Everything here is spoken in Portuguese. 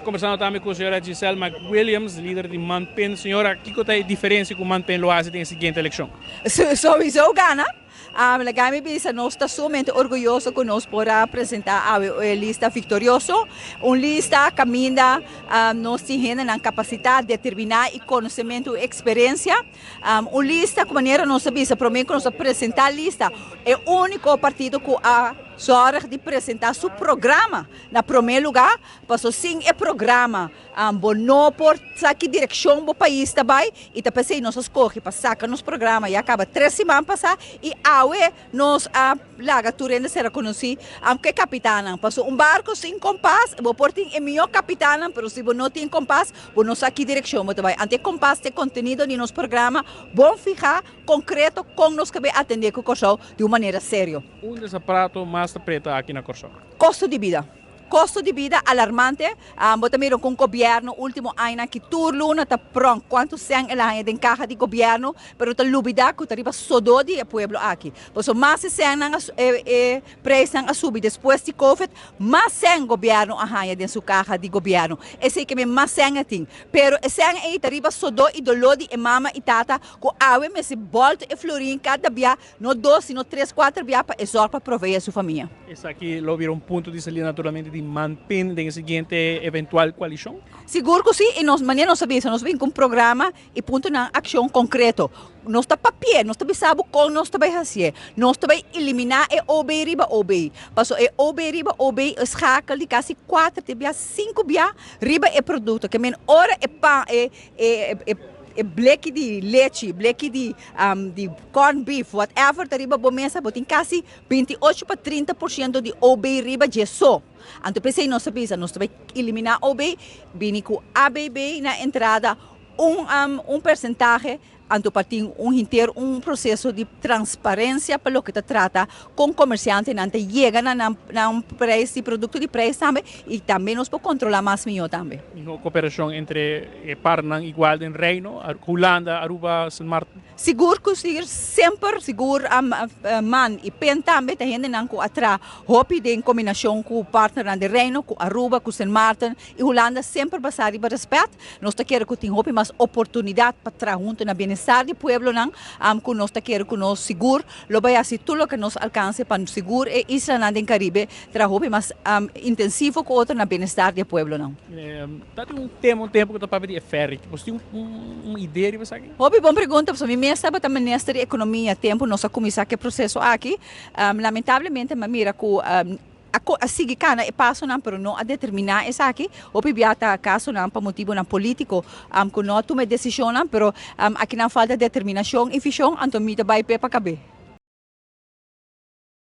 Conversando também com a senhora Giselle McWilliams, líder de Manpen. Senhora, que é a diferença que o Manpen lo hace na seguinte eleição? Sowieso gana. Nagami bisa nós está somente orgulhoso que nós para apresentar a lista vitorioso, lista caminha nós temos a capacidade de determinar e conhecimento e experiência, lista com maneira nós bisa prometo que nós apresentar a lista é o único partido que a hora de apresentar seu programa na primeiro lugar, passou sim é programa, não por saber direção do país também e depois nós escolhe para sacar nos programa e acaba 3 semanas passar e nós laga turenda será conhecido que capitana passou barco sem compás vou portar é melhor capitana mas se você não tem compás você não sabe direção mas também ante compás de conteúdo de nosso programa bom ficar concreto com nós que atender com o Corsão de uma maneira séria. Desaprato mais preta aqui na Corsão. Custo de vida alarmante, também com o governo, último ano que turno está pronto, quanto são ela de caja de governo, pero está lubida que está sodó de pueblo aqui. Por isso, mais são preços a subir depois de Covid, mais são governo a de sua caja de governo. Esse que mais são assim, pero são aí está sodó e dolor de mama e tata, que awe me se volta e florim cada dia, no 2, no 3, 4 dia para exor para prover a sua família. Esse aqui lo vira ponto de saída naturalmente de Manpen na seguinte eventual coalição? Seguro que sim, e nós mañana nós sabemos, nós vem com um programa e ponto na ação concreto. Nós está papel, nós também sabe como nós também fazer. Nós também eliminar é OB riba OB. Passou é OB riba OB escaca de quase 4, 5 dia riba é produto que men hora é pão bleque de leite, bleque de corn beef, whatever, riba bomesa, botin quase 28 para 30% de OB riba de só. Então, pensei, nós sabemos eliminar OB, vini com ABB na entrada, percentagem, então, partir inteiro, processo de transparência para o que se trata com comerciantes, não chega na preço de produto de preço também, e também nós podemos controlar mais melhor também. E a cooperação entre Parnan igual em Reino, Holanda, Aruba, Sint Maarten? Seguro que sempre seguro man e pen também tem gente não atrás hopi de combinação com o partner de Reino, com Aruba, com Sint Maarten e Holanda sempre basado em respeito. Nós queremos que tenha hopi mais oportunidade para trabalhar junto na bem-estar do povo não, que nós queremos que nós seguro, lo vai assim tudo que nós alcance para seguro e isla na do Caribe trabalhar mais intensivo com outro na bem-estar do povo não. Tá tem um tempo que eu para ver ferry, você tem uma ideia de você aqui? Hopi boa pergunta, porque minha estava também ministra de economia tempo nós começar que processo aqui, lamentavelmente me mira que a seguir cana e passo não pero não a determinar essa aqui o pibiata caso não para motivo não político que não toma decisão não pero aqui não falta determinação e visão então me vai para caber.